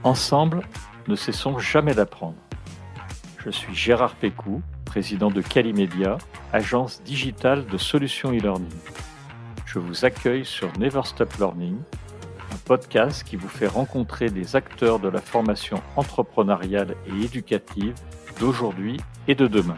Ensemble, ne cessons jamais d'apprendre. Je suis Gérard Pécou, président de Calimedia, agence digitale de solutions e-learning. Je vous accueille sur Never Stop Learning, un podcast qui vous fait rencontrer des acteurs de la formation entrepreneuriale et éducative d'aujourd'hui et de demain.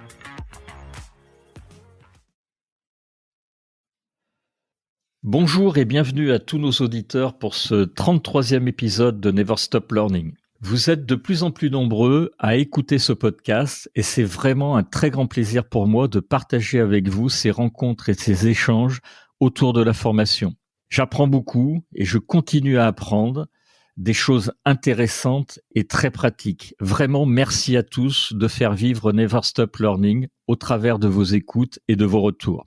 Bonjour et bienvenue à tous nos auditeurs pour ce 33e épisode de Never Stop Learning. Vous êtes de plus en plus nombreux à écouter ce podcast et c'est vraiment un très grand plaisir pour moi de partager avec vous ces rencontres et ces échanges autour de la formation. J'apprends beaucoup et je continue à apprendre des choses intéressantes et très pratiques. Vraiment, merci à tous de faire vivre Never Stop Learning au travers de vos écoutes et de vos retours.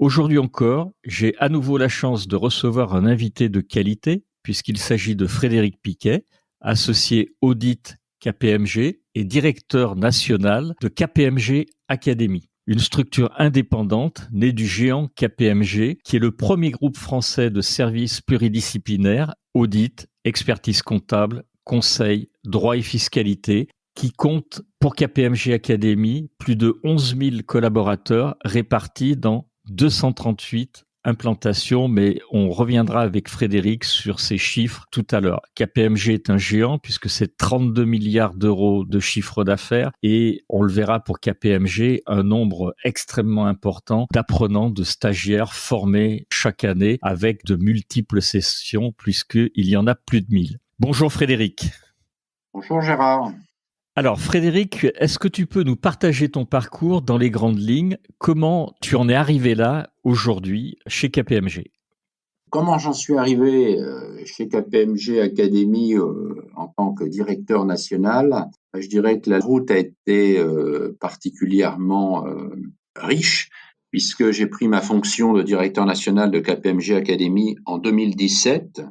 Aujourd'hui encore, j'ai à nouveau la chance de recevoir un invité de qualité puisqu'il s'agit de Frédéric Piquet, associé audit KPMG et directeur national de KPMG Academy, une structure indépendante née du géant KPMG qui est le premier groupe français de services pluridisciplinaires, audit, expertise comptable, conseil, droit et fiscalité, qui compte pour KPMG Academy plus de 11 000 collaborateurs répartis dans 238 implantations, mais on reviendra avec Frédéric sur ces chiffres tout à l'heure. KPMG est un géant puisque c'est 32 milliards d'euros de chiffre d'affaires et on le verra pour KPMG, un nombre extrêmement important d'apprenants, de stagiaires formés chaque année avec de multiples sessions puisqu'il y en a plus de 1000. Bonjour Frédéric. Bonjour Gérard. Alors Frédéric, est-ce que tu peux nous partager ton parcours dans les grandes lignes? Comment tu en es arrivé là aujourd'hui chez KPMG? Comment j'en suis arrivé chez KPMG Academy en tant que directeur national? Je dirais que la route a été particulièrement riche puisque j'ai pris ma fonction de directeur national de KPMG Academy en 2017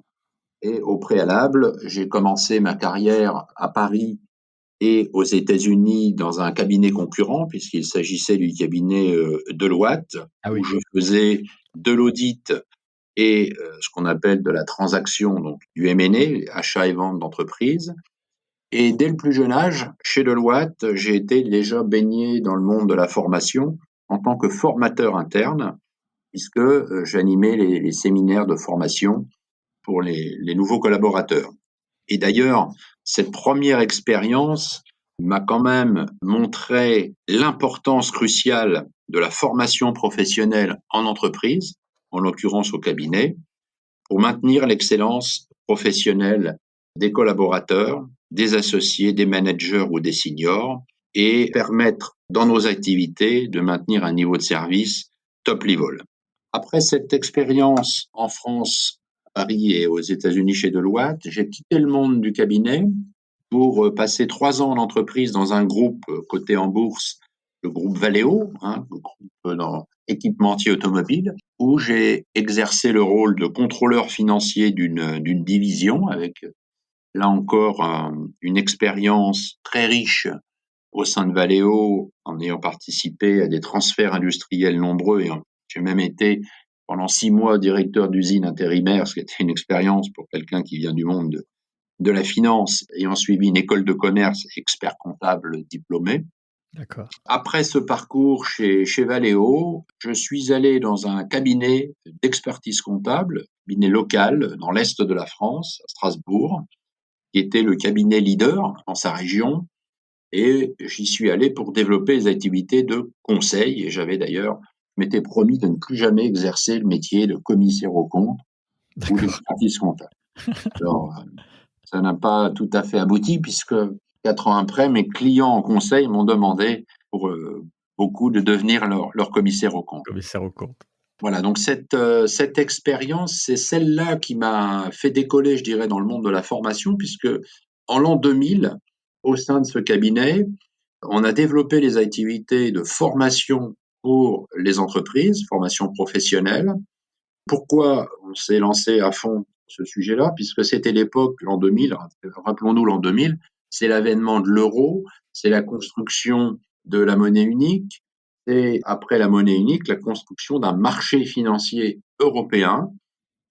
et au préalable, j'ai commencé ma carrière à Paris et aux États-Unis dans un cabinet concurrent, puisqu'il s'agissait du cabinet Deloitte, où je faisais de l'audit et ce qu'on appelle de la transaction, donc du M&A, achat et vente d'entreprise. Et dès le plus jeune âge, chez Deloitte, j'ai été déjà baigné dans le monde de la formation en tant que formateur interne, puisque j'animais les séminaires de formation pour les nouveaux collaborateurs. Et d'ailleurs, cette première expérience m'a quand même montré l'importance cruciale de la formation professionnelle en entreprise, en l'occurrence au cabinet, pour maintenir l'excellence professionnelle des collaborateurs, des associés, des managers ou des seniors, et permettre dans nos activités de maintenir un niveau de service top level. Après cette expérience en France, à Paris et aux États-Unis chez Deloitte, j'ai quitté le monde du cabinet pour passer 3 ans en entreprise dans un groupe coté en bourse, le groupe Valeo, le groupe dans équipementier automobile, où j'ai exercé le rôle de contrôleur financier d'une division avec, là encore, une expérience très riche au sein de Valeo, en ayant participé à des transferts industriels nombreux et j'ai même été pendant 6 mois directeur d'usine intérimaire, ce qui était une expérience pour quelqu'un qui vient du monde de la finance, ayant suivi une école de commerce, expert comptable diplômé. D'accord. Après ce parcours chez Valeo, je suis allé dans un cabinet d'expertise comptable, cabinet local dans l'est de la France, à Strasbourg, qui était le cabinet leader dans sa région. Et j'y suis allé pour développer les activités de conseil. Et j'avais d'ailleurs, je m'étais promis de ne plus jamais exercer le métier de commissaire aux comptes ou d'expertise comptable. Alors, ça n'a pas tout à fait abouti puisque 4 ans après, mes clients en conseil m'ont demandé pour beaucoup de devenir leur commissaire aux comptes. Commissaire aux comptes. Voilà, donc cette expérience, c'est celle-là qui m'a fait décoller, je dirais, dans le monde de la formation, puisque en l'an 2000, au sein de ce cabinet, on a développé les activités de formation pour les entreprises, formation professionnelle. Pourquoi on s'est lancé à fond sur ce sujet-là? Puisque c'était l'époque, l'an 2000, rappelons-nous l'an 2000, c'est l'avènement de l'euro, c'est la construction de la monnaie unique, et après la monnaie unique, la construction d'un marché financier européen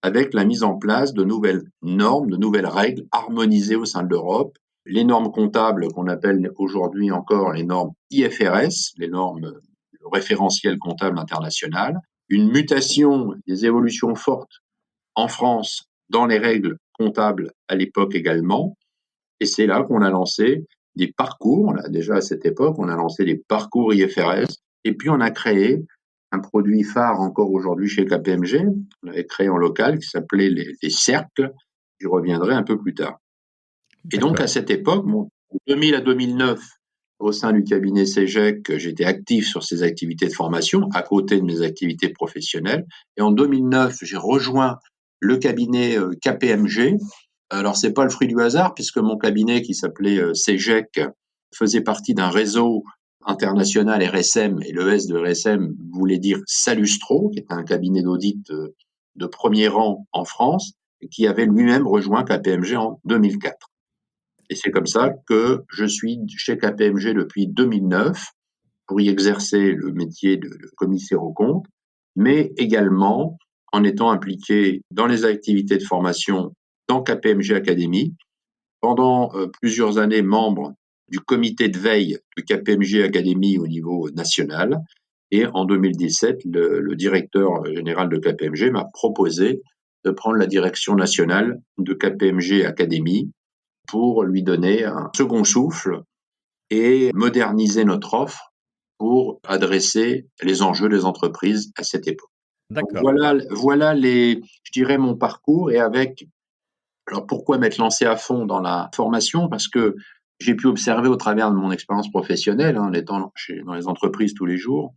avec la mise en place de nouvelles normes, de nouvelles règles harmonisées au sein de l'Europe. Les normes comptables qu'on appelle aujourd'hui encore les normes IFRS, les normes référentielles comptables internationales, une mutation, des évolutions fortes en France dans les règles comptables à l'époque également. Et c'est là qu'on a lancé des parcours. Déjà à cette époque, on a lancé des parcours IFRS. Et puis on a créé un produit phare encore aujourd'hui chez KPMG. On avait créé en local qui s'appelait les cercles. J'y reviendrai un peu plus tard. Et donc à D'accord. cette époque, de 2000 à 2009, au sein du cabinet CEGEC, j'étais actif sur ces activités de formation à côté de mes activités professionnelles. Et en 2009, j'ai rejoint le cabinet KPMG. Alors c'est pas le fruit du hasard puisque mon cabinet qui s'appelait CEGEC faisait partie d'un réseau international RSM et le S de RSM voulait dire Salustro, qui est un cabinet d'audit de premier rang en France et qui avait lui-même rejoint KPMG en 2004. Et c'est comme ça que je suis chez KPMG depuis 2009 pour y exercer le métier de commissaire aux comptes, mais également en étant impliqué dans les activités de formation dans KPMG Academy. Pendant plusieurs années, membre du comité de veille de KPMG Academy au niveau national. Et en 2017, le directeur général de KPMG m'a proposé de prendre la direction nationale de KPMG Academy pour lui donner un second souffle et moderniser notre offre pour adresser les enjeux des entreprises à cette époque. Donc D'accord. voilà je dirais mon parcours et alors pourquoi m'être lancé à fond dans la formation? Parce que j'ai pu observer au travers de mon expérience professionnelle, en étant dans les entreprises tous les jours,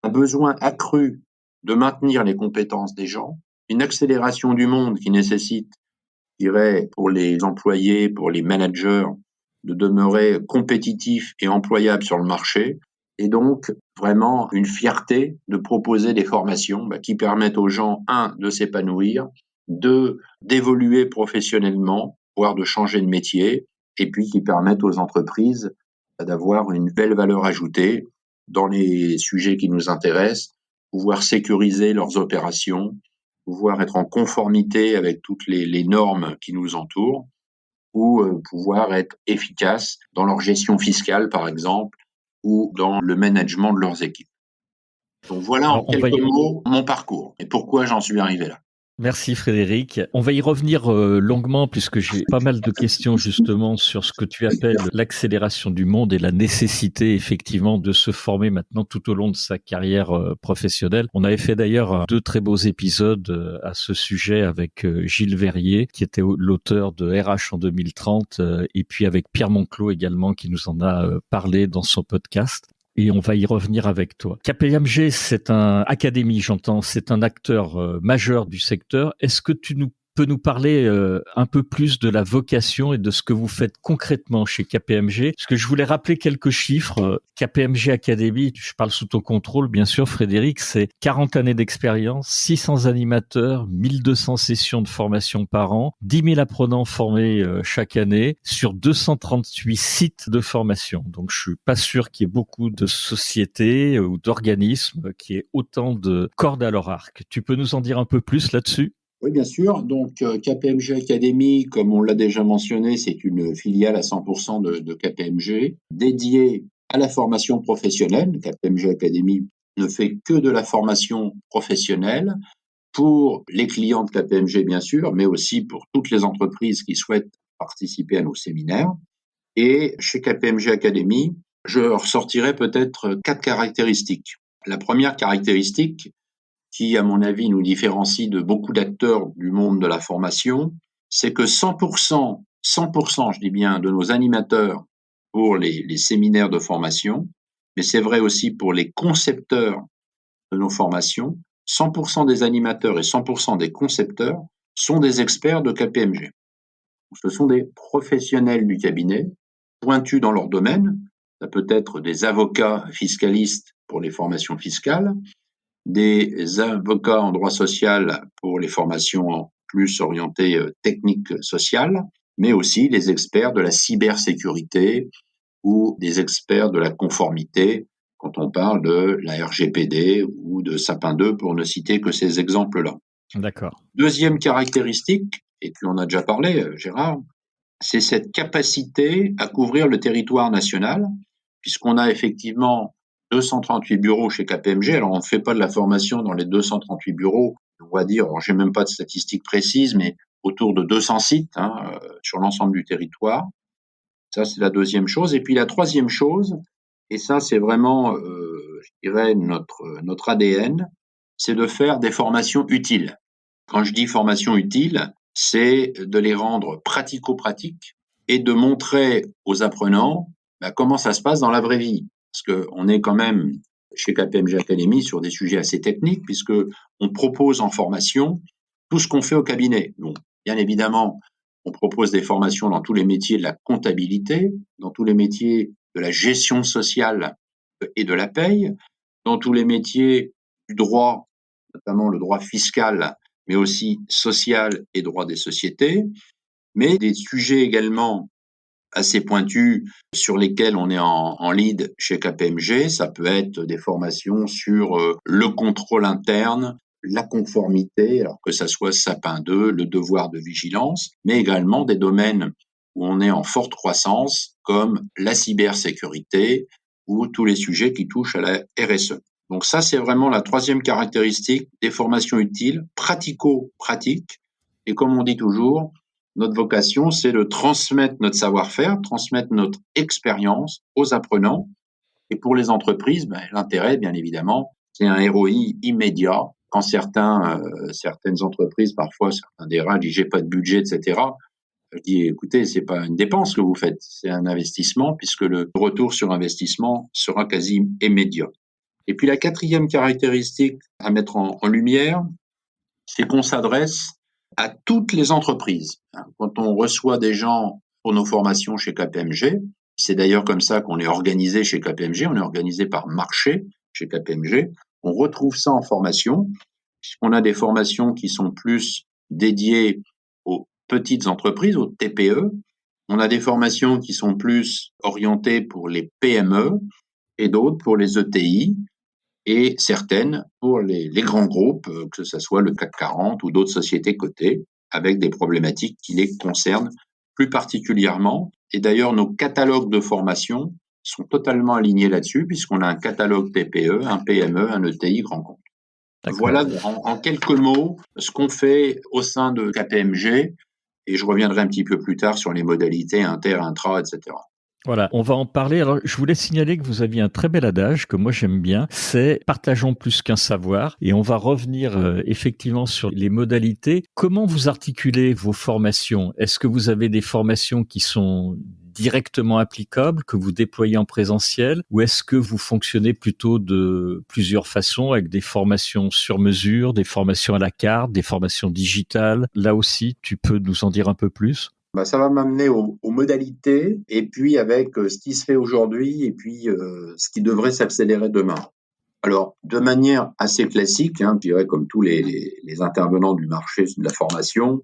un besoin accru de maintenir les compétences des gens, une accélération du monde qui nécessite, je dirais, pour les employés, pour les managers, de demeurer compétitifs et employables sur le marché. Et donc, vraiment, une fierté de proposer des formations qui permettent aux gens, de s'épanouir, d'évoluer professionnellement, voire de changer de métier, et puis qui permettent aux entreprises d'avoir une belle valeur ajoutée dans les sujets qui nous intéressent, pouvoir sécuriser leurs opérations, pouvoir être en conformité avec toutes les normes qui nous entourent, ou pouvoir être efficaces dans leur gestion fiscale, par exemple, ou dans le management de leurs équipes. Donc voilà en Alors, quelques mots mon parcours et pourquoi j'en suis arrivé là. merci Frédéric. On va y revenir longuement puisque j'ai pas mal de questions justement sur ce que tu appelles l'accélération du monde et la nécessité effectivement de se former maintenant tout au long de sa carrière professionnelle. On avait fait d'ailleurs deux très beaux épisodes à ce sujet avec Gilles Verrier qui était l'auteur de RH en 2030 et puis avec Pierre Monclos également qui nous en a parlé dans son podcast. Et on va y revenir avec toi. KPMG, c'est un académie, j'entends, c'est un acteur majeur du secteur. Est-ce que tu peux nous parler un peu plus de la vocation et de ce que vous faites concrètement chez KPMG? Parce que je voulais rappeler quelques chiffres. KPMG Academy, je parle sous ton contrôle, bien sûr, Frédéric, c'est 40 années d'expérience, 600 animateurs, 1200 sessions de formation par an, 10 000 apprenants formés chaque année sur 238 sites de formation. Donc, je suis pas sûr qu'il y ait beaucoup de sociétés ou d'organismes qui aient autant de cordes à leur arc. Tu peux nous en dire un peu plus là-dessus? Oui, bien sûr. Donc, KPMG Academy, comme on l'a déjà mentionné, c'est une filiale à 100% de KPMG, dédiée à la formation professionnelle. KPMG Academy ne fait que de la formation professionnelle pour les clients de KPMG, bien sûr, mais aussi pour toutes les entreprises qui souhaitent participer à nos séminaires. Et chez KPMG Academy, je ressortirai peut-être 4 caractéristiques. La première caractéristique, qui, à mon avis, nous différencie de beaucoup d'acteurs du monde de la formation, c'est que 100%, 100%, je dis bien, de nos animateurs pour les séminaires de formation, mais c'est vrai aussi pour les concepteurs de nos formations, 100% des animateurs et 100% des concepteurs sont des experts de KPMG. Ce sont des professionnels du cabinet, pointus dans leur domaine. Ça peut être des avocats fiscalistes pour les formations fiscales, des avocats en droit social pour les formations plus orientées techniques sociales, mais aussi les experts de la cybersécurité ou des experts de la conformité quand on parle de la RGPD ou de Sapin 2 pour ne citer que ces exemples-là. D'accord. Deuxième caractéristique, et puis on a déjà parlé, Gérard, c'est cette capacité à couvrir le territoire national, puisqu'on a effectivement 238 bureaux chez KPMG. Alors, on ne fait pas de la formation dans les 238 bureaux, on va dire, alors j'ai même pas de statistiques précises, mais autour de 200 sites sur l'ensemble du territoire. Ça, c'est la deuxième chose. Et puis la troisième chose, et ça, c'est vraiment, je dirais, notre ADN, c'est de faire des formations utiles. Quand je dis formation utile, c'est de les rendre pratico-pratiques et de montrer aux apprenants comment ça se passe dans la vraie vie. Parce qu'on est quand même chez KPMG Academy sur des sujets assez techniques, puisque on propose en formation tout ce qu'on fait au cabinet. Donc, bien évidemment, on propose des formations dans tous les métiers de la comptabilité, dans tous les métiers de la gestion sociale et de la paye, dans tous les métiers du droit, notamment le droit fiscal, mais aussi social et droit des sociétés, mais des sujets également assez pointus sur lesquels on est en lead chez KPMG. Ça peut être des formations sur le contrôle interne, la conformité, alors que ça soit Sapin 2, le devoir de vigilance, mais également des domaines où on est en forte croissance, comme la cybersécurité ou tous les sujets qui touchent à la RSE. Donc ça, c'est vraiment la troisième caractéristique des formations utiles, pratico-pratiques. Et comme on dit toujours, notre vocation, c'est de transmettre notre savoir-faire, transmettre notre expérience aux apprenants. Et pour les entreprises, l'intérêt, bien évidemment, c'est un ROI immédiat. Quand certaines entreprises, parfois certains DRH disent j'ai pas de budget, etc. Je dis écoutez, c'est pas une dépense que vous faites, c'est un investissement puisque le retour sur investissement sera quasi immédiat. Et puis la quatrième caractéristique à mettre en lumière, c'est qu'on s'adresse à toutes les entreprises. Quand on reçoit des gens pour nos formations chez KPMG, c'est d'ailleurs comme ça qu'on est organisé chez KPMG, on est organisé par marché chez KPMG, on retrouve ça en formation, puisqu'on a des formations qui sont plus dédiées aux petites entreprises, aux TPE, on a des formations qui sont plus orientées pour les PME et d'autres pour les ETI, et certaines pour les grands groupes, que ce soit le CAC 40 ou d'autres sociétés cotées, avec des problématiques qui les concernent plus particulièrement. Et d'ailleurs, nos catalogues de formation sont totalement alignés là-dessus, puisqu'on a un catalogue TPE, un PME, un ETI grand compte. D'accord. Voilà en quelques mots ce qu'on fait au sein de KPMG, et je reviendrai un petit peu plus tard sur les modalités inter, intra, etc. Voilà, on va en parler. Alors, je voulais signaler que vous aviez un très bel adage que moi j'aime bien, c'est partageons plus qu'un savoir. Et on va revenir effectivement sur les modalités. Comment vous articulez vos formations? Est-ce que vous avez des formations qui sont directement applicables, que vous déployez en présentiel, ou est-ce que vous fonctionnez plutôt de plusieurs façons, avec des formations sur mesure, des formations à la carte, des formations digitales? Là aussi, tu peux nous en dire un peu plus? Ça va m'amener aux modalités et puis avec ce qui se fait aujourd'hui et puis ce qui devrait s'accélérer demain. Alors, de manière assez classique, je dirais comme tous les intervenants du marché de la formation,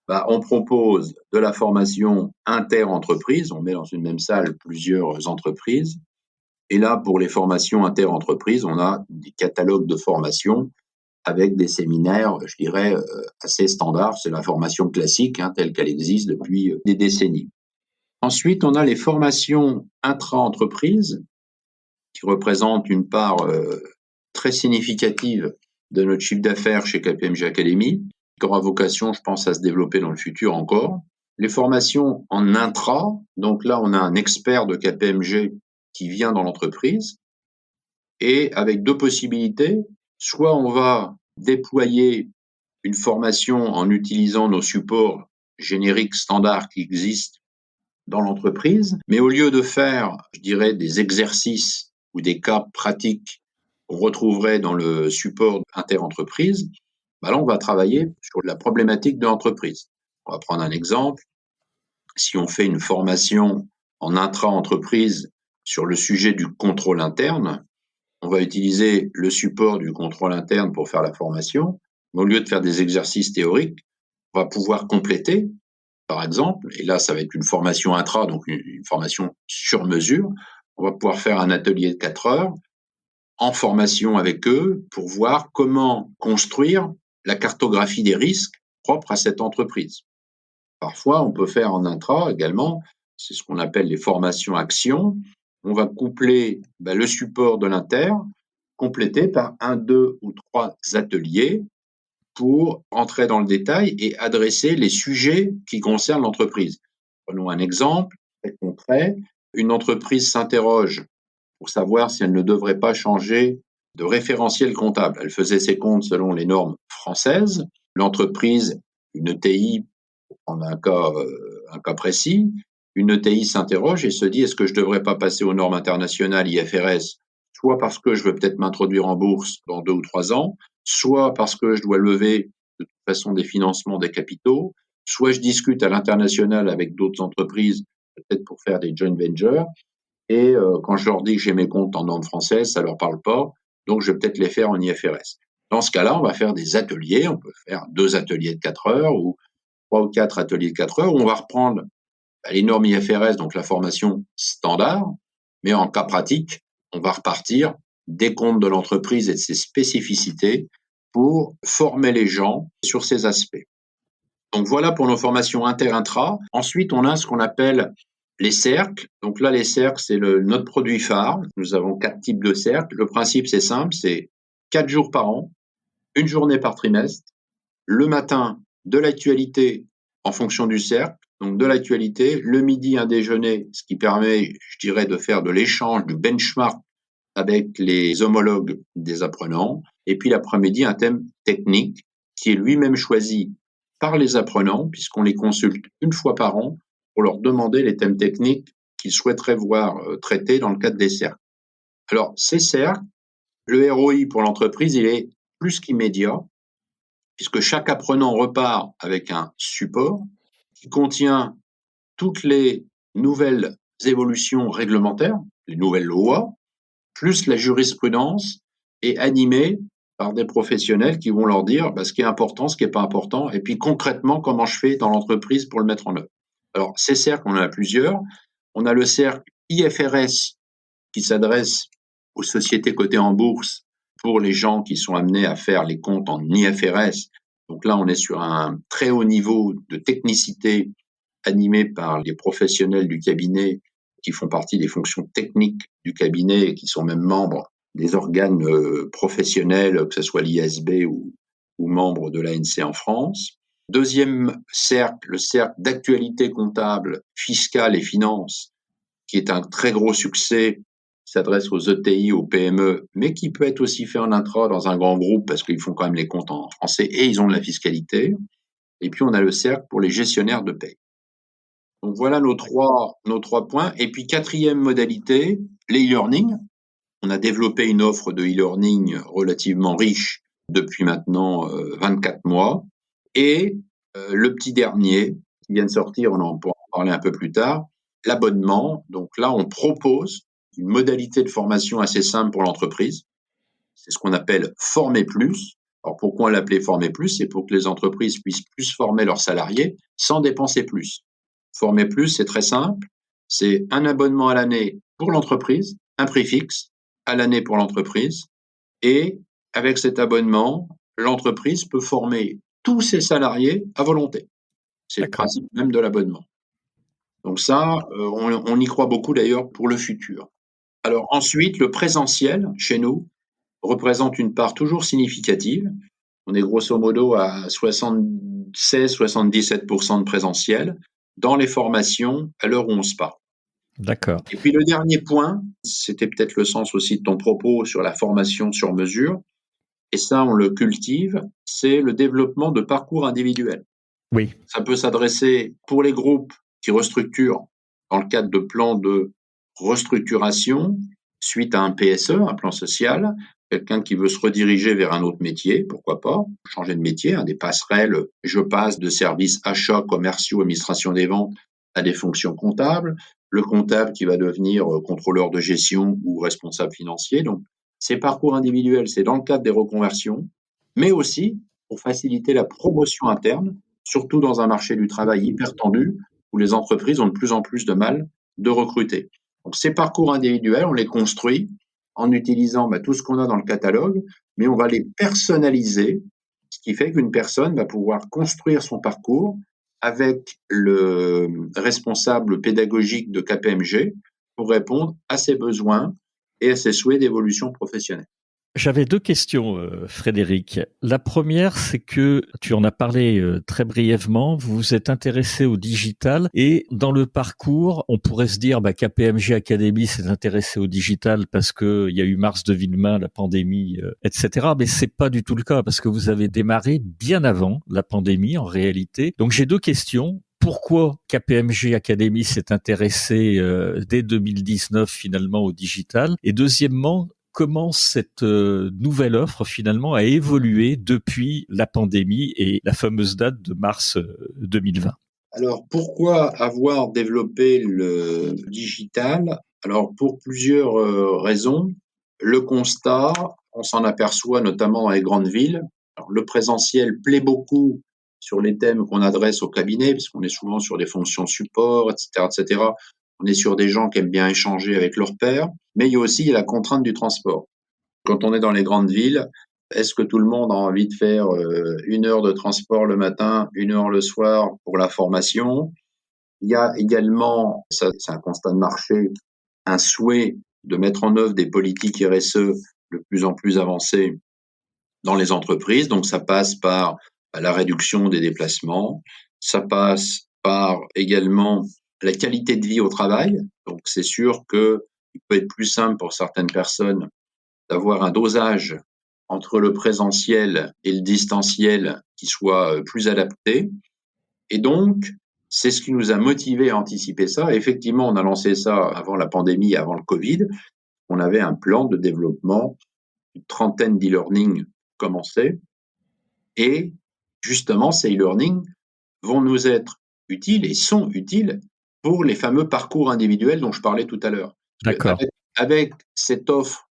on propose de la formation inter-entreprise, on met dans une même salle plusieurs entreprises. Et là, pour les formations inter-entreprises, on a des catalogues de formation avec des séminaires, je dirais, assez standards. C'est la formation classique, telle qu'elle existe depuis des décennies. Ensuite, on a les formations intra-entreprises qui représentent une part très significative de notre chiffre d'affaires chez KPMG Academy, qui aura vocation, je pense, à se développer dans le futur encore. Les formations en intra, donc là, on a un expert de KPMG qui vient dans l'entreprise, et avec deux possibilités. Soit on va déployer une formation en utilisant nos supports génériques standards qui existent dans l'entreprise, mais au lieu de faire, je dirais, des exercices ou des cas pratiques qu'on retrouverait dans le support inter-entreprise, là, on va travailler sur la problématique de l'entreprise. On va prendre un exemple. Si on fait une formation en intra-entreprise sur le sujet du contrôle interne, on va utiliser le support du contrôle interne pour faire la formation. Mais au lieu de faire des exercices théoriques, on va pouvoir compléter, par exemple, et là, ça va être une formation intra, donc une formation sur mesure. On va pouvoir faire un atelier de 4 heures en formation avec eux pour voir comment construire la cartographie des risques propres à cette entreprise. Parfois, on peut faire en intra également, c'est ce qu'on appelle les formations actions. On va coupler le support de l'inter, complété par 1, 2 ou 3 ateliers pour entrer dans le détail et adresser les sujets qui concernent l'entreprise. Prenons un exemple très concret. Une entreprise s'interroge pour savoir si elle ne devrait pas changer de référentiel comptable. Elle faisait ses comptes selon les normes françaises. L'entreprise, une ETI, pour prendre un cas précis, une ETI s'interroge et se dit, est-ce que je ne devrais pas passer aux normes internationales IFRS, soit parce que je veux peut-être m'introduire en bourse dans 2 ou 3 ans, soit parce que je dois lever de toute façon des financements des capitaux, soit je discute à l'international avec d'autres entreprises, peut-être pour faire des joint ventures, et quand je leur dis que j'ai mes comptes en normes françaises, ça leur parle pas, donc je vais peut-être les faire en IFRS. Dans ce cas-là, on va faire des ateliers, on peut faire 2 ateliers de 4 heures ou 3 ou 4 ateliers de 4 heures où on va reprendre les normes IFRS, donc la formation standard, mais en cas pratique, on va repartir des comptes de l'entreprise et de ses spécificités pour former les gens sur ces aspects. Donc voilà pour nos formations inter-intra. Ensuite, on a ce qu'on appelle les cercles. Donc là, les cercles, c'est notre produit phare. Nous avons 4 types de cercles. Le principe, c'est simple, c'est 4 jours par an, une journée par trimestre. Le matin, de l'actualité en fonction du cercle, donc de l'actualité. Le midi, un déjeuner, ce qui permet, je dirais, de faire de l'échange, du benchmark avec les homologues des apprenants. Et puis l'après-midi, un thème technique qui est lui-même choisi par les apprenants, puisqu'on les consulte une fois par an pour leur demander les thèmes techniques qu'ils souhaiteraient voir traités dans le cadre des cercles. Alors, ces cercles, le ROI pour l'entreprise, il est plus qu'immédiat, puisque chaque apprenant repart avec un support qui contient toutes les nouvelles évolutions réglementaires, les nouvelles lois, plus la jurisprudence, est animé par des professionnels qui vont leur dire ce qui est important, ce qui n'est pas important, et puis concrètement, comment je fais dans l'entreprise pour le mettre en œuvre. Alors, ces cercles, on en a plusieurs. On a le cercle IFRS qui s'adresse aux sociétés cotées en bourse pour les gens qui sont amenés à faire les comptes en IFRS. Donc là, on est sur un très haut niveau de technicité animé par les professionnels du cabinet qui font partie des fonctions techniques du cabinet et qui sont même membres des organes professionnels, que ce soit l'ISB ou membres de l'ANC en France. Deuxième cercle, le cercle d'actualité comptable, fiscale et finance, qui est un très gros succès, qui s'adresse aux ETI, aux PME, mais qui peut être aussi fait en intra dans un grand groupe parce qu'ils font quand même les comptes en français et ils ont de la fiscalité. Et puis on a le cercle pour les gestionnaires de paie. Donc voilà nos trois points. Et puis quatrième modalité, les e-learning. On a développé une offre de e-learning relativement riche depuis maintenant 24 mois. Et le petit dernier qui vient de sortir, on en pourra en parler un peu plus tard, l'abonnement. Donc là, on propose une modalité de formation assez simple pour l'entreprise. C'est ce qu'on appelle Former Plus. Alors pourquoi l'appeler Former Plus? C'est pour que les entreprises puissent plus former leurs salariés sans dépenser plus. Former Plus, c'est très simple. C'est un abonnement à l'année pour l'entreprise, un prix fixe à l'année pour l'entreprise. Et avec cet abonnement, l'entreprise peut former tous ses salariés à volonté. C'est le principe même de l'abonnement. Donc ça, on y croit beaucoup d'ailleurs pour le futur. Alors ensuite, le présentiel, chez nous, représente une part toujours significative. On est grosso modo à 76-77% de présentiel dans les formations à l'heure où on se parle. D'accord. Et puis le dernier point, c'était peut-être le sens aussi de ton propos sur la formation sur mesure, et ça on le cultive, c'est le développement de parcours individuels. Oui. Ça peut s'adresser pour les groupes qui restructurent dans le cadre de plans de restructuration suite à un PSE, un plan social, quelqu'un qui veut se rediriger vers un autre métier, pourquoi pas, changer de métier, des passerelles, je passe de services achats, commerciaux, administration des ventes à des fonctions comptables, le comptable qui va devenir contrôleur de gestion ou responsable financier. Donc, ces parcours individuels, c'est dans le cadre des reconversions, mais aussi pour faciliter la promotion interne, surtout dans un marché du travail hyper tendu, où les entreprises ont de plus en plus de mal de recruter. Donc, ces parcours individuels, on les construit en utilisant tout ce qu'on a dans le catalogue, mais on va les personnaliser, ce qui fait qu'une personne va pouvoir construire son parcours avec le responsable pédagogique de KPMG pour répondre à ses besoins et à ses souhaits d'évolution professionnelle. J'avais deux questions, Frédéric. La première, c'est que tu en as parlé très brièvement. Vous vous êtes intéressé au digital et dans le parcours, on pourrait se dire KPMG Academy s'est intéressé au digital parce que il y a eu mars 2020, la pandémie, etc. Mais c'est pas du tout le cas parce que vous avez démarré bien avant la pandémie en réalité. Donc j'ai deux questions. Pourquoi KPMG Academy s'est intéressé dès 2019 finalement au digital? Et deuxièmement, comment cette nouvelle offre finalement a évolué depuis la pandémie et la fameuse date de mars 2020? Alors, pourquoi avoir développé le digital? Alors, pour plusieurs raisons. Le constat, on s'en aperçoit notamment dans les grandes villes. Alors, le présentiel plaît beaucoup sur les thèmes qu'on adresse au cabinet, puisqu'on est souvent sur des fonctions support, etc., etc. On est sur des gens qui aiment bien échanger avec leurs pairs, mais il y a aussi la contrainte du transport. Quand on est dans les grandes villes, est-ce que tout le monde a envie de faire 1 heure de transport le matin, 1 heure le soir pour la formation? Il y a également, ça c'est un constat de marché, un souhait de mettre en œuvre des politiques RSE de plus en plus avancées dans les entreprises. Donc ça passe par la réduction des déplacements, ça passe par également la qualité de vie au travail. Donc c'est sûr que il peut être plus simple pour certaines personnes d'avoir un dosage entre le présentiel et le distanciel qui soit plus adapté. Et donc, c'est ce qui nous a motivés à anticiper ça. Effectivement, on a lancé ça avant la pandémie, avant le Covid. On avait un plan de développement, une trentaine d'e-learning commençait. Et justement, ces e-learning vont nous être utiles et sont utiles pour les fameux parcours individuels dont je parlais tout à l'heure. D'accord. Avec cette offre,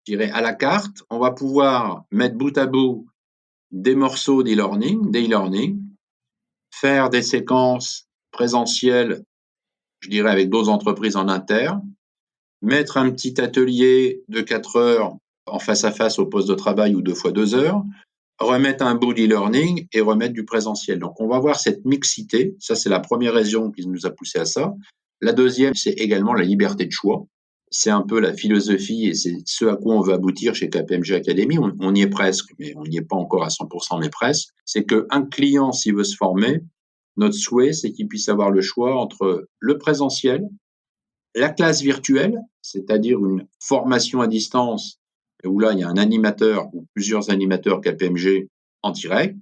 je dirais, à la carte, on va pouvoir mettre bout à bout des morceaux d'e-learning, des e-learning, faire des séquences présentielles, je dirais, avec d'autres entreprises en interne, mettre un petit atelier de 4 heures en face à face au poste de travail ou 2 fois 2 heures, remettre un bout d'e-learning et remettre du présentiel. Donc, on va voir cette mixité. Ça, c'est la première raison qui nous a poussé à ça. La deuxième, c'est également la liberté de choix. C'est un peu la philosophie et c'est ce à quoi on veut aboutir chez KPMG Academy. On y est presque, mais on n'y est pas encore à 100%, mais presque. C'est qu'un client, s'il veut se former, notre souhait, c'est qu'il puisse avoir le choix entre le présentiel, la classe virtuelle, c'est-à-dire une formation à distance, où là, il y a un animateur ou plusieurs animateurs KPMG en direct,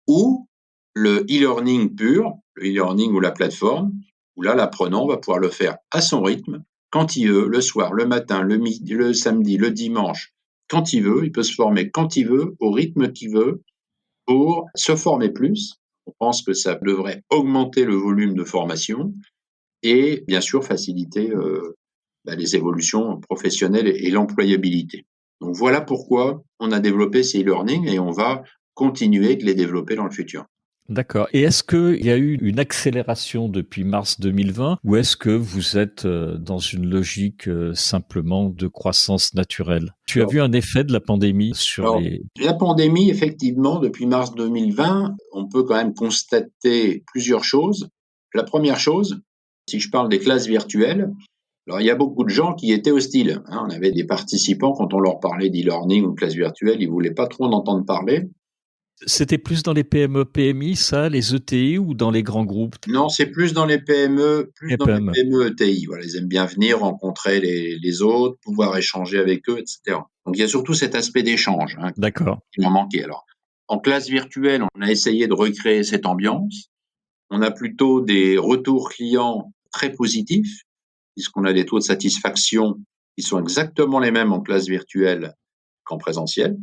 ou le e-learning pur, le e-learning ou la plateforme, où là, l'apprenant va pouvoir le faire à son rythme, quand il veut, le soir, le matin, le midi, le samedi, le dimanche, quand il veut, il peut se former quand il veut, au rythme qu'il veut, pour se former plus. On pense que ça devrait augmenter le volume de formation et bien sûr faciliter les évolutions professionnelles et l'employabilité. Donc voilà pourquoi on a développé ces e-learning et on va continuer de les développer dans le futur. D'accord. Et est-ce qu'il y a eu une accélération depuis mars 2020 ou est-ce que vous êtes dans une logique simplement de croissance naturelle? Tu as Alors, vu un effet de la pandémie sur alors, les... la pandémie, effectivement, depuis mars 2020, on peut quand même constater plusieurs choses. La première chose, si je parle des classes virtuelles, alors il y a beaucoup de gens qui étaient hostiles. On avait des participants, quand on leur parlait d'e-learning ou de classe virtuelle, ils ne voulaient pas trop en entendre parler. C'était plus dans les PME, PMI, ça, les ETI ou dans les grands groupes? Non, c'est plus dans les PME, plus Les dans les PME. PME ETI. Voilà, ils aiment bien venir rencontrer les autres, pouvoir échanger avec eux, etc. Donc il y a surtout cet aspect d'échange D'accord. qui m'en manquait. Alors, en classe virtuelle, on a essayé de recréer cette ambiance. On a plutôt des retours clients très positifs, puisqu'on a des taux de satisfaction qui sont exactement les mêmes en classe virtuelle qu'en présentiel.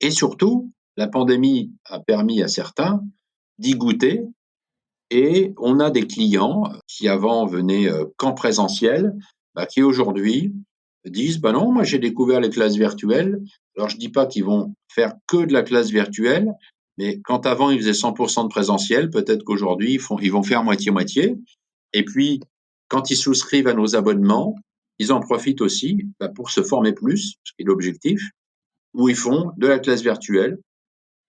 Et surtout, la pandémie a permis à certains d'y goûter et on a des clients qui avant venaient qu'en présentiel, qui aujourd'hui disent non, moi j'ai découvert les classes virtuelles. Alors je dis pas qu'ils vont faire que de la classe virtuelle, mais quand avant ils faisaient 100% de présentiel, peut-être qu'aujourd'hui ils vont faire moitié-moitié. Et puis quand ils souscrivent à nos abonnements, ils en profitent aussi pour se former plus, ce qui est l'objectif, où ils font de la classe virtuelle,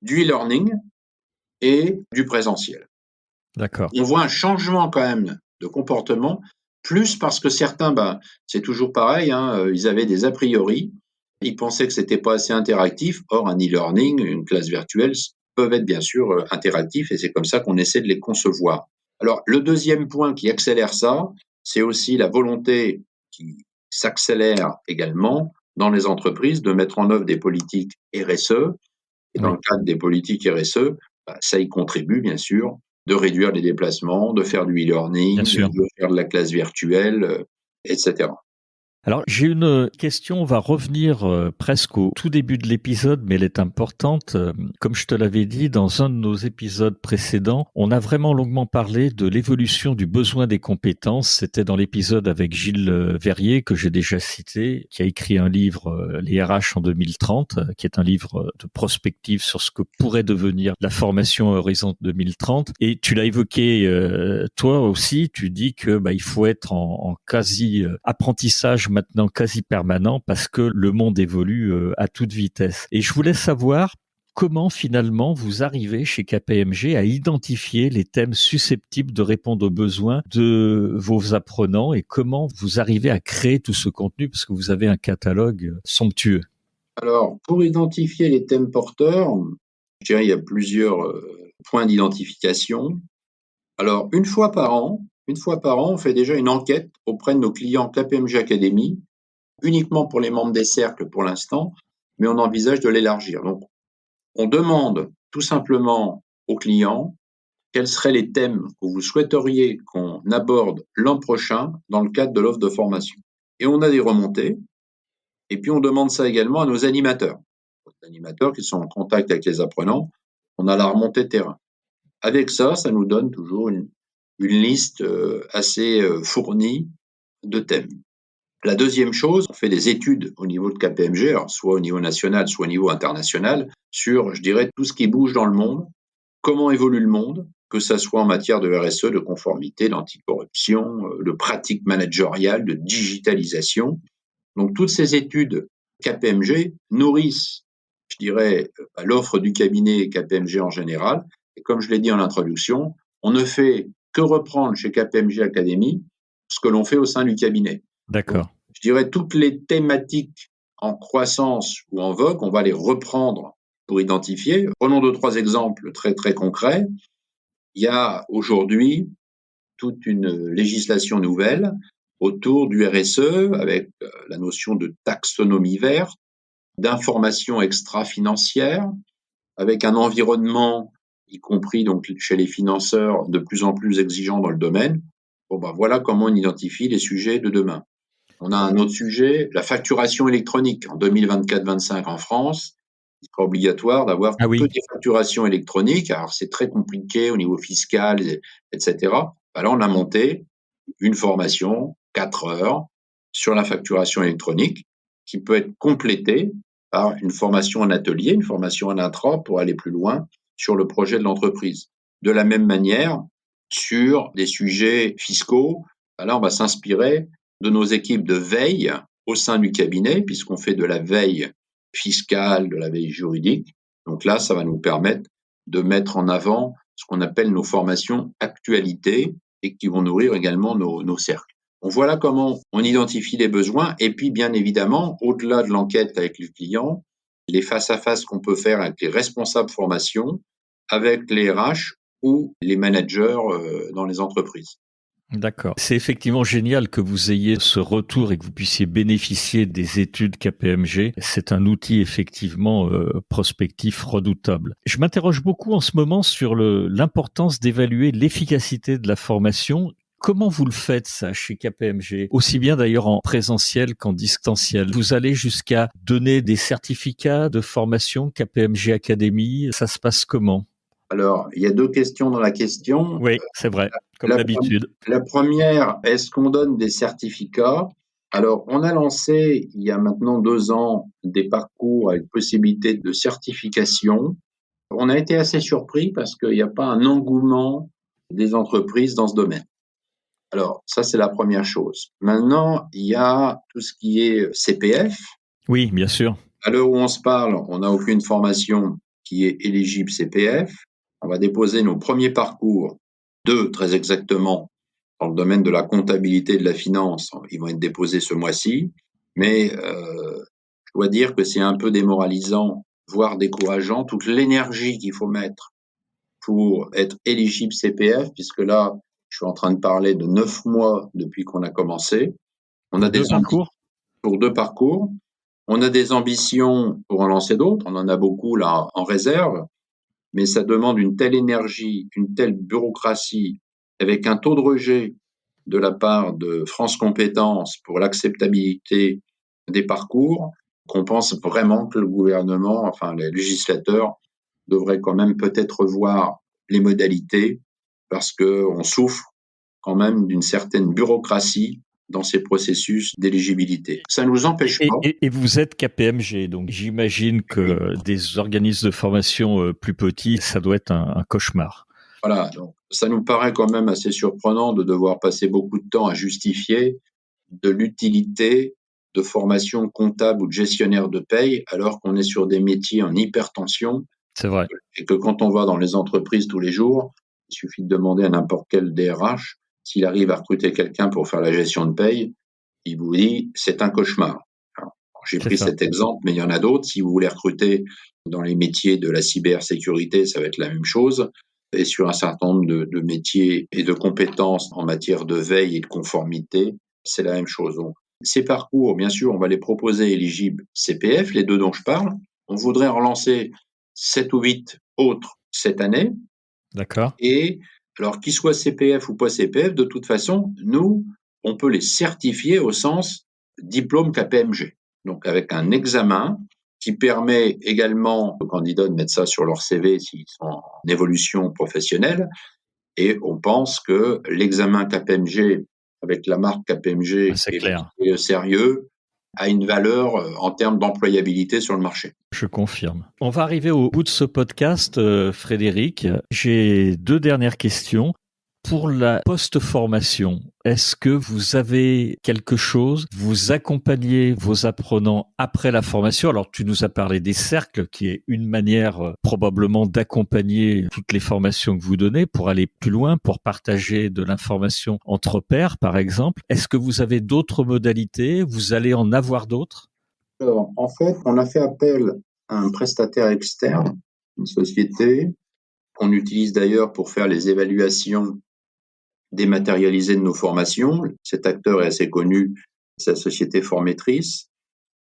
du e-learning et du présentiel. D'accord. On voit un changement quand même de comportement, plus parce que certains, c'est toujours pareil, hein, ils avaient des a priori, ils pensaient que c'était pas assez interactif. Or, un e-learning, une classe virtuelle peuvent être bien sûr interactifs et c'est comme ça qu'on essaie de les concevoir. Alors, le deuxième point qui accélère ça, c'est aussi la volonté qui s'accélère également dans les entreprises de mettre en œuvre des politiques RSE. Et dans Oui. le cadre des politiques RSE, ça y contribue bien sûr, de réduire les déplacements, de faire du Bien e-learning, sûr. de faire de la classe virtuelle, etc. Alors, j'ai une question, on va revenir presque au tout début de l'épisode, mais elle est importante. Comme je te l'avais dit dans un de nos épisodes précédents, on a vraiment longuement parlé de l'évolution du besoin des compétences. C'était dans l'épisode avec Gilles Verrier, que j'ai déjà cité, qui a écrit un livre, Les RH en 2030, qui est un livre de prospective sur ce que pourrait devenir la formation Horizon 2030. Et tu l'as évoqué toi aussi, tu dis que il faut être en quasi apprentissage maintenant quasi permanent parce que le monde évolue à toute vitesse. Et je voulais savoir comment finalement vous arrivez chez KPMG à identifier les thèmes susceptibles de répondre aux besoins de vos apprenants et comment vous arrivez à créer tout ce contenu parce que vous avez un catalogue somptueux. Alors, pour identifier les thèmes porteurs, je dirais il y a plusieurs points d'identification. Alors, une fois par an, on fait déjà une enquête auprès de nos clients KPMG Academy, uniquement pour les membres des cercles pour l'instant, mais on envisage de l'élargir. Donc, on demande tout simplement aux clients quels seraient les thèmes que vous souhaiteriez qu'on aborde l'an prochain dans le cadre de l'offre de formation. Et on a des remontées, et puis on demande ça également à nos animateurs. Les animateurs qui sont en contact avec les apprenants, on a la remontée de terrain. Avec ça, ça nous donne toujours une liste assez fournie de thèmes. La deuxième chose, on fait des études au niveau de KPMG, alors soit au niveau national, soit au niveau international, sur, je dirais, tout ce qui bouge dans le monde, comment évolue le monde, que ça soit en matière de RSE, de conformité, d'anticorruption, de pratiques managériales, de digitalisation. Donc toutes ces études KPMG nourrissent, je dirais, l'offre du cabinet KPMG en général. Et comme je l'ai dit en introduction, on ne fait que reprendre chez KPMG Academy ce que l'on fait au sein du cabinet. Donc, D'accord. je dirais toutes les thématiques en croissance ou en vogue, on va les reprendre pour identifier. Prenons 2-3 exemples très très concrets. Il y a aujourd'hui toute une législation nouvelle autour du RSE avec la notion de taxonomie verte, d'information extra-financière, avec un environnement, y compris donc chez les financeurs, de plus en plus exigeant dans le domaine. Voilà comment on identifie les sujets de demain. On a un autre sujet, la facturation électronique. En 2024-25 en France, il sera obligatoire d'avoir Ah oui, que des facturations électroniques. Alors, c'est très compliqué au niveau fiscal, etc. Là, on a monté une formation, 4 heures, sur la facturation électronique, qui peut être complétée par une formation en atelier, une formation en intra pour aller plus loin sur le projet de l'entreprise. De la même manière, sur des sujets fiscaux, là, on va s'inspirer de nos équipes de veille au sein du cabinet, puisqu'on fait de la veille fiscale, de la veille juridique. Donc là, ça va nous permettre de mettre en avant ce qu'on appelle nos formations actualité et qui vont nourrir également nos cercles. Donc voilà comment on identifie les besoins et puis bien évidemment, au-delà de l'enquête avec les clients, les face-à-face qu'on peut faire avec les responsables formation, avec les RH ou les managers dans les entreprises. d'accord. C'est effectivement génial que vous ayez ce retour et que vous puissiez bénéficier des études KPMG. C'est un outil effectivement prospectif redoutable. Je m'interroge beaucoup en ce moment sur l'importance d'évaluer l'efficacité de la formation. Comment vous le faites ça chez KPMG? Aussi bien d'ailleurs en présentiel qu'en distanciel. Vous allez jusqu'à donner des certificats de formation KPMG Academy. Ça se passe comment? Alors, il y a deux questions dans la question. Oui, c'est vrai, comme La, d'habitude. la première, est-ce qu'on donne des certificats? Alors, on a lancé il y a maintenant 2 ans des parcours avec possibilité de certification. On a été assez surpris parce qu'il n'y a pas un engouement des entreprises dans ce domaine. Alors, ça, c'est la première chose. Maintenant, il y a tout ce qui est CPF. Oui, bien sûr. À l'heure où on se parle, on n'a aucune formation qui est éligible CPF. On va déposer nos premiers parcours, 2 très exactement, dans le domaine de la comptabilité et de la finance. Ils vont être déposés ce mois-ci, mais je dois dire que c'est un peu démoralisant, voire décourageant, toute l'énergie qu'il faut mettre pour être éligible CPF, puisque là, je suis en train de parler de 9 mois depuis qu'on a commencé. On a Pour 2 des ambitions parcours? pour 2 parcours. On a des ambitions pour en lancer d'autres. On en a beaucoup là en réserve, mais ça demande une telle énergie, une telle bureaucratie, avec un taux de rejet de la part de France Compétences pour l'acceptabilité des parcours, qu'on pense vraiment que le gouvernement, enfin les législateurs, devraient quand même peut-être revoir les modalités, parce qu'on souffre quand même d'une certaine bureaucratie dans ces processus d'éligibilité. Ça ne nous empêche pas. Et vous êtes KPMG, donc j'imagine que des organismes de formation plus petits, ça doit être un cauchemar. Voilà, donc ça nous paraît quand même assez surprenant de devoir passer beaucoup de temps à justifier de l'utilité de formation comptable ou de gestionnaire de paye, alors qu'on est sur des métiers en hypertension. C'est vrai. Et que quand on va dans les entreprises tous les jours, il suffit de demander à n'importe quel DRH s'il arrive à recruter quelqu'un pour faire la gestion de paye, il vous dit c'est un cauchemar. Alors, j'ai pris cet exemple, mais il y en a d'autres. Si vous voulez recruter dans les métiers de la cybersécurité, ça va être la même chose. Et sur un certain nombre de métiers et de compétences en matière de veille et de conformité, c'est la même chose. Donc, ces parcours, bien sûr, on va les proposer éligibles CPF, les 2 dont je parle. On voudrait en relancer 7 ou 8 autres cette année. D'accord. Et alors, qu'ils soient CPF ou pas CPF, de toute façon, nous, on peut les certifier au sens diplôme KPMG. Donc, avec un examen qui permet également aux candidats de mettre ça sur leur CV s'ils sont en évolution professionnelle. Et on pense que l'examen KPMG, avec la marque KPMG C'est et clair. le sérieux, a une valeur en termes d'employabilité sur le marché. Je confirme. On va arriver au bout de ce podcast, Frédéric. J'ai 2 dernières questions. Pour la post-formation, est-ce que vous avez quelque chose, vous accompagnez vos apprenants après la formation? Alors, tu nous as parlé des cercles, qui est une manière probablement d'accompagner toutes les formations que vous donnez pour aller plus loin, pour partager de l'information entre pairs, par exemple. Est-ce que vous avez d'autres modalités? Vous allez en avoir d'autres? Alors, en fait, on a fait appel à un prestataire externe, une société qu'on utilise d'ailleurs pour faire les évaluations dématérialisées de nos formations. Cet acteur est assez connu, c'est la société Formatrice.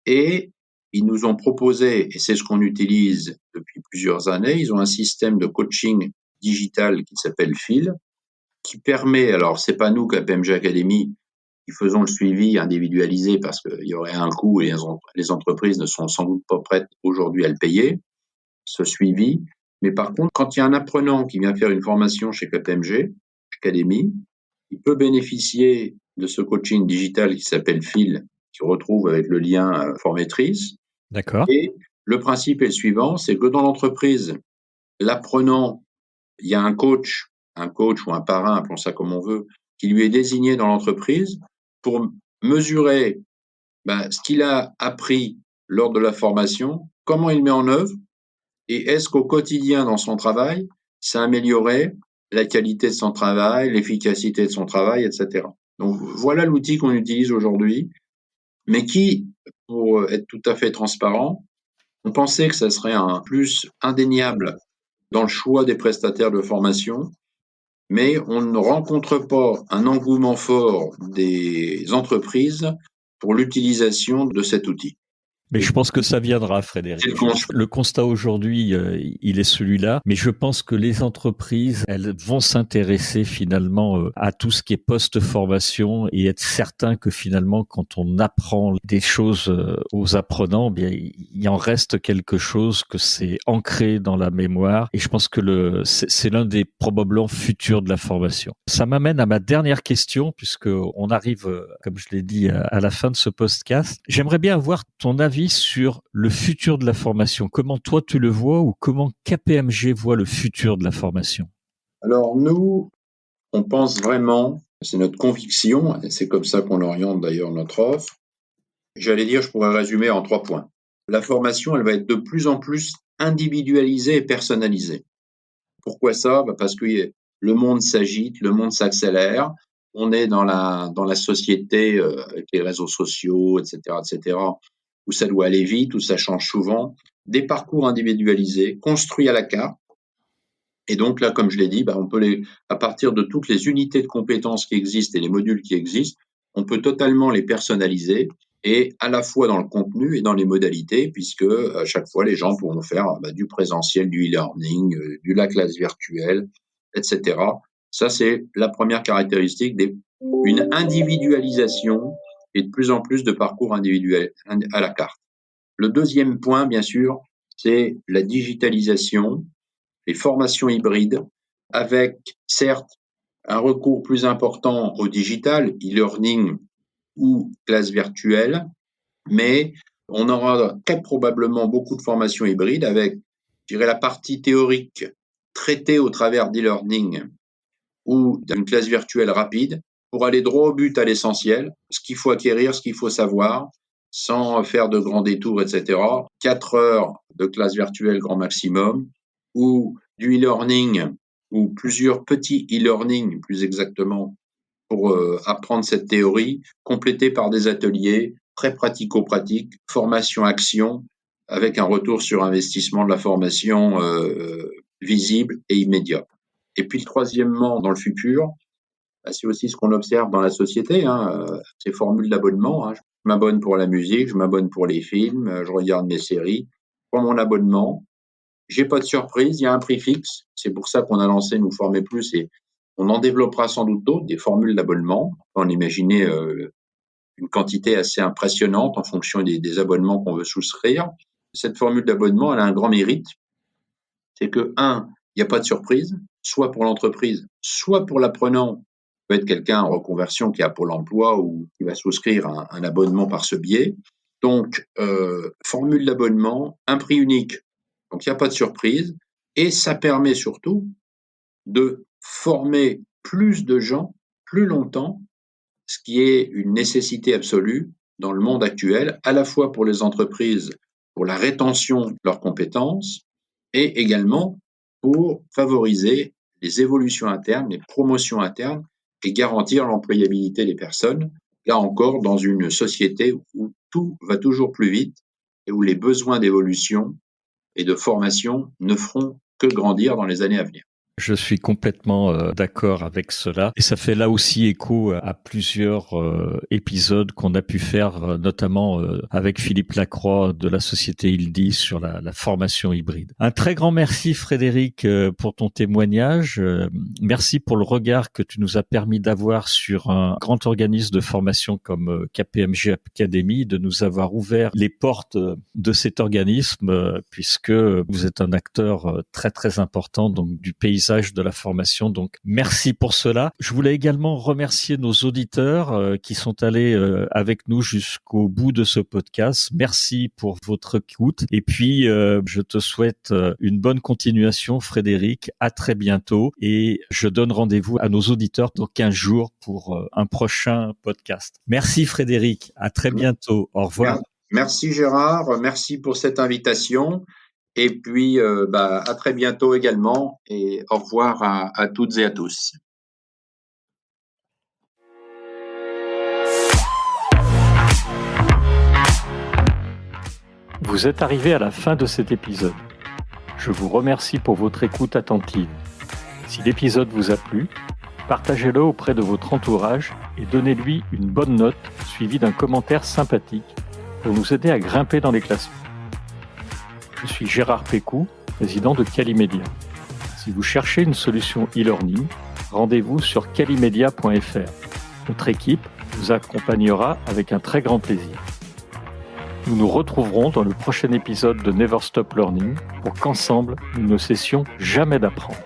Et ils nous ont proposé, et c'est ce qu'on utilise depuis plusieurs années, ils ont un système de coaching digital qui s'appelle Phil, qui permet, alors c'est pas nous KPMG Academy qui faisons le suivi individualisé parce qu'il y aurait un coût et les entreprises ne sont sans doute pas prêtes aujourd'hui à le payer, ce suivi. Mais par contre, quand il y a un apprenant qui vient faire une formation chez KPMG Academy, il peut bénéficier de ce coaching digital qui s'appelle Phil, qui retrouve avec le lien Formatrice. D'accord. Et le principe est le suivant, c'est que dans l'entreprise, l'apprenant, il y a un coach ou un parrain, appelons ça comme on veut, qui lui est désigné dans l'entreprise pour mesurer ce qu'il a appris lors de la formation, comment il met en œuvre, et est-ce qu'au quotidien dans son travail, ça a amélioré la qualité de son travail, l'efficacité de son travail, etc. Donc voilà l'outil qu'on utilise aujourd'hui, mais qui, pour être tout à fait transparent, on pensait que ça serait un plus indéniable dans le choix des prestataires de formation, mais on ne rencontre pas un engouement fort des entreprises pour l'utilisation de cet outil. Mais je pense que ça viendra, Frédéric. Le constat aujourd'hui, il est celui-là. Mais je pense que les entreprises, elles vont s'intéresser finalement à tout ce qui est post-formation et être certain que finalement, quand on apprend des choses aux apprenants, bien, il en reste quelque chose, que c'est ancré dans la mémoire. Et je pense que c'est l'un des probablement futurs de la formation. Ça m'amène à ma dernière question, puisque on arrive, comme je l'ai dit, à la fin de ce podcast. J'aimerais bien avoir ton avis sur le futur de la formation. Comment toi tu le vois ou comment KPMG voit le futur de la formation? Alors nous, on pense vraiment, c'est notre conviction, et c'est comme ça qu'on oriente d'ailleurs notre offre. J'allais dire, je pourrais résumer en 3 points. La formation, elle va être de plus en plus individualisé et personnalisé. Pourquoi ça? Parce que le monde s'agite, le monde s'accélère. On est dans la société avec les réseaux sociaux, etc., où ça doit aller vite, où ça change souvent. Des parcours individualisés, construits à la carte. Et donc là, comme je l'ai dit, on peut à partir de toutes les unités de compétences qui existent et les modules qui existent, on peut totalement les personnaliser, et à la fois dans le contenu et dans les modalités, puisque à chaque fois, les gens pourront faire du présentiel, du e-learning, de la classe virtuelle, etc. Ça, c'est la première caractéristique une individualisation et de plus en plus de parcours individuels à la carte. Le deuxième point, bien sûr, c'est la digitalisation, les formations hybrides, avec certes un recours plus important au digital, e-learning ou classe virtuelle, mais on aura très probablement beaucoup de formations hybrides avec, je dirais, la partie théorique traitée au travers d'e-learning ou d'une classe virtuelle rapide pour aller droit au but, à l'essentiel, ce qu'il faut acquérir, ce qu'il faut savoir, sans faire de grands détours, etc. 4 heures de classe virtuelle grand maximum, ou du e-learning, ou plusieurs petits e-learning, plus exactement, pour apprendre cette théorie, complétée par des ateliers très pratico-pratiques, formation-action, avec un retour sur investissement de la formation visible et immédiat. Et puis, troisièmement, dans le futur, c'est aussi ce qu'on observe dans la société, ces formules d'abonnement. Je m'abonne pour la musique, je m'abonne pour les films, je regarde mes séries, je prends mon abonnement. J'ai pas de surprise, il y a un prix fixe. C'est pour ça qu'on a lancé Nous former plus, et on en développera sans doute d'autres, des formules d'abonnement. On imaginait une quantité assez impressionnante en fonction des abonnements qu'on veut souscrire. Cette formule d'abonnement, elle a un grand mérite. C'est que, il n'y a pas de surprise, soit pour l'entreprise, soit pour l'apprenant. Peut être quelqu'un en reconversion qui a Pôle emploi ou qui va souscrire un abonnement par ce biais. Donc, formule d'abonnement, un prix unique. Donc, il n'y a pas de surprise. Et ça permet surtout de former plus de gens, plus longtemps, ce qui est une nécessité absolue dans le monde actuel, à la fois pour les entreprises, pour la rétention de leurs compétences, et également pour favoriser les évolutions internes, les promotions internes, et garantir l'employabilité des personnes, là encore dans une société où tout va toujours plus vite et où les besoins d'évolution et de formation ne feront que grandir dans les années à venir. Je suis complètement d'accord avec cela, et ça fait là aussi écho à plusieurs épisodes qu'on a pu faire, notamment avec Philippe Lacroix de la société Ildi sur la formation hybride. Un très grand merci Frédéric pour ton témoignage. Merci pour le regard que tu nous as permis d'avoir sur un grand organisme de formation comme KPMG Academy, de nous avoir ouvert les portes de cet organisme, puisque vous êtes un acteur très très important donc du paysage de la formation. Donc, merci pour cela. Je voulais également remercier nos auditeurs qui sont allés avec nous jusqu'au bout de ce podcast. Merci pour votre écoute. Et puis, je te souhaite une bonne continuation, Frédéric. À très bientôt. Et je donne rendez-vous à nos auditeurs dans 15 jours pour un prochain podcast. Merci, Frédéric. À très bientôt. Au revoir. Merci, Gérard. Merci pour cette invitation. Et puis, à très bientôt également, et au revoir à toutes et à tous. Vous êtes arrivé à la fin de cet épisode. Je vous remercie pour votre écoute attentive. Si l'épisode vous a plu, partagez-le auprès de votre entourage et donnez-lui une bonne note suivie d'un commentaire sympathique pour nous aider à grimper dans les classements. Je suis Gérard Pécou, président de Calimedia. Si vous cherchez une solution e-learning, rendez-vous sur calimedia.fr. Notre équipe vous accompagnera avec un très grand plaisir. Nous nous retrouverons dans le prochain épisode de Never Stop Learning pour qu'ensemble, nous ne cessions jamais d'apprendre.